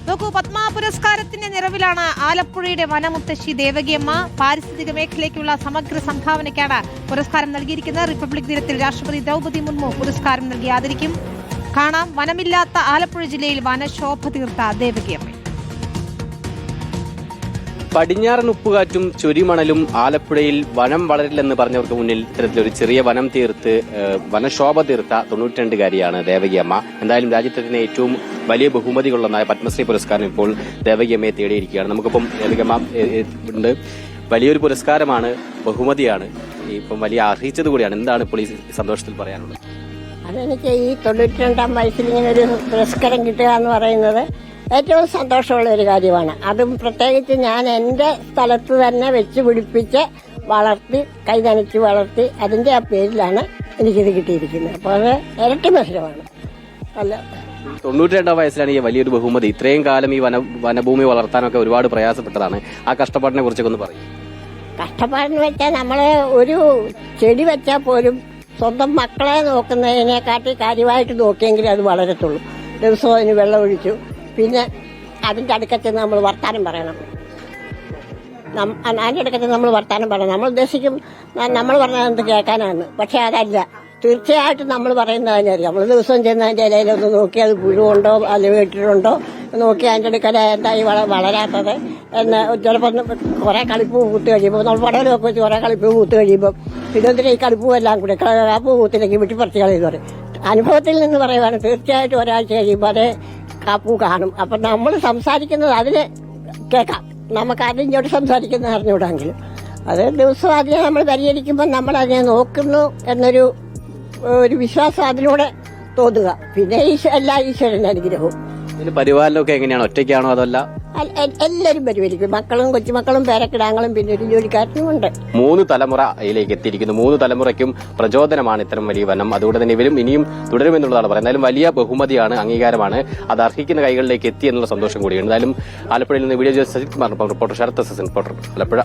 നോക്കൂ, പത്മ പുരസ്കാരത്തിന്റെ നിറവിലാണ് ആലപ്പുഴയുടെ വനമുത്തശ്ശി ദേവകിയമ്മ. പാരിസ്ഥിതിക മേഖലയ്ക്കുള്ള സമഗ്ര സംഭാവനയ്ക്കാണ് പുരസ്കാരം നൽകിയിരിക്കുന്നത്. റിപ്പബ്ലിക് ദിനത്തിൽ രാഷ്ട്രപതി ദ്രൗപദി മുർമു പുരസ്കാരം നൽകി ആദരിക്കും. കാണാം വനമില്ലാത്ത ആലപ്പുഴ ജില്ലയിൽ വനശോഭ തീർത്ത ദേവകിയമ്മ. പടിഞ്ഞാറൻ ഉപ്പുകാറ്റും ചുരിമണലും ആലപ്പുഴയിൽ വനം വളരില്ലെന്ന് പറഞ്ഞവർക്ക് മുന്നിൽ ഇത്തരത്തിലൊരു ചെറിയ വനം തീർത്ത് വനശോഭ തീർത്ത 92-കാരിയാണ് ദേവകിയമ്മ. എന്തായാലും രാജ്യത്തെ തന്നെ ഏറ്റവും വലിയ ബഹുമതികളൊന്നായ പത്മശ്രീ പുരസ്കാരം ഇപ്പോൾ ദേവകിയമ്മയെ തേടിയിരിക്കുകയാണ്. നമുക്കിപ്പം ദേവകിയമ്മ ഉണ്ട്. വലിയൊരു പുരസ്കാരമാണ്, ബഹുമതിയാണ്, ഇപ്പം വലിയ അർഹിച്ചത് കൂടിയാണ്. എന്താണ് ഇപ്പോൾ ഈ സന്തോഷത്തിൽ പറയാനുള്ളത്? അതെനിക്ക് ഈ 92-ാം വയസ്സിൽ ഇങ്ങനെ ഒരു പുരസ്കാരം കിട്ടുക എന്ന് പറയുന്നത് ഏറ്റവും സന്തോഷമുള്ള ഒരു കാര്യമാണ്. അതും പ്രത്യേകിച്ച് ഞാൻ എൻ്റെ സ്ഥലത്ത് തന്നെ വെച്ച് പിടിപ്പിച്ച് വളർത്തി, കൈനനച്ച് വളർത്തി, അതിൻ്റെ ആ പേരിലാണ് എനിക്കിത് കിട്ടിയിരിക്കുന്നത്. അപ്പോൾ അത് ഇരട്ടി മത്സരമാണ്. അല്ല, 92-ാം വയസ്സിലാണ് ഈ വലിയൊരു ബഹുമതി. ഇത്രയും കാലം ഈ വനഭൂമി വളർത്താനൊക്കെ ഒരുപാട് പ്രയാസപ്പെട്ടതാണ്. ആ കഷ്ടപ്പാടിനെ കുറിച്ചൊക്കെ ഒന്ന് പറയും. കഷ്ടപ്പാടെന്ന് വെച്ചാൽ നമ്മൾ ഒരു ചെടി വെച്ചാൽ പോലും സ്വന്തം മക്കളെ നോക്കുന്നതിനെക്കാട്ടി കാര്യമായിട്ട് നോക്കിയെങ്കിലേ അത് വളരത്തുള്ളൂ. ദിവസവും അതിന് വെള്ളം ഒഴിച്ചു, പിന്നെ അതിൻ്റെ അടുക്കത്ത് നമ്മൾ വർത്താനം പറയണം. അതിൻ്റെ അടുക്കത്ത് നമ്മൾ വർത്താനം പറയണം. നമ്മൾ ഉദ്ദേശിക്കും നമ്മൾ പറഞ്ഞത് കേൾക്കാനാണ്, പക്ഷെ അതല്ല. തീർച്ചയായിട്ടും നമ്മൾ പറയുന്നത് തന്നെയായിരിക്കും. നമ്മൾ ദിവസവും ചെന്ന് അതിൻ്റെ ഇലയിലൊന്ന് നോക്കി അത് പുഴുണ്ടോ അലവ് ഇട്ടിട്ടുണ്ടോ നോക്കി അതിൻ്റെ അടുക്കൽ എന്തായി വളരാത്തത് എന്ന് ചിലപ്പോൾ കുറേ കളിപ്പൂ പൂത്ത് കഴിയുമ്പോൾ നമ്മൾ പടവലൊക്കെ വെച്ച് കുറേ കളിപ്പൂ പൂത്ത് കഴിയുമ്പോൾ പിന്നെ എന്തിനാ ഈ കളിപ്പൂ എല്ലാം കൂടി ആ പൂ പൂത്തിലേക്ക് വെട്ടിപ്പറിച്ച് കളയെന്ന് പറയും. അനുഭവത്തിൽ നിന്ന് പറയുവാണ്. തീർച്ചയായിട്ടും ഒരാഴ്ച കഴിയുമ്പോൾ അത് കാപ്പൂ കാണും. അപ്പം നമ്മൾ സംസാരിക്കുന്നത് അതിന് കേൾക്കാം. നമുക്ക് അതിങ്ങോട്ട് സംസാരിക്കുന്നത് അറിഞ്ഞുകൂടാങ്കിലും അത് ദിവസവും അതിനെ നമ്മൾ പരിഹരിക്കുമ്പോൾ നമ്മൾ അതിനെ നോക്കുന്നു എന്നൊരു വിശ്വാസം അതിലൂടെ തോന്നുക. പിന്നെ എല്ലാ ഈശ്വരൻ്റെ അനുഗ്രഹവും. പരിപാലനമൊക്കെ എങ്ങനെയാണ്? ഒറ്റയ്ക്കാണോ അതല്ല? എല്ലാവരും പരിപാലിക്കും. മക്കളും കൊച്ചുമക്കളും പേരക്കിടാങ്ങളും പിന്നെ ഒരു ജോലിക്കാരനും ഉണ്ട്. 3 തലമുറ അതിലേക്ക് എത്തിയിരിക്കുന്നു. 3 തലമുറയ്ക്കും പ്രചോദനമാണ് ഇത്തരം വലിയ വനം. അതുകൊണ്ട് തന്നെ ഇവരും ഇനിയും തുടരുമെന്നുള്ളതാണ് പറയുന്നത്. എന്തായാലും വലിയ ബഹുമതിയാണ്, അംഗീകാരമാണ്. അത് അർഹിക്കുന്ന കൈകളിലേക്ക് എത്തി എന്നുള്ള സന്തോഷം കൂടിയാണ്. എന്തായാലും ആലപ്പുഴയിൽ നിന്ന് video journalist Sajith Kumar, reporter Sarath reporter Alappuzha.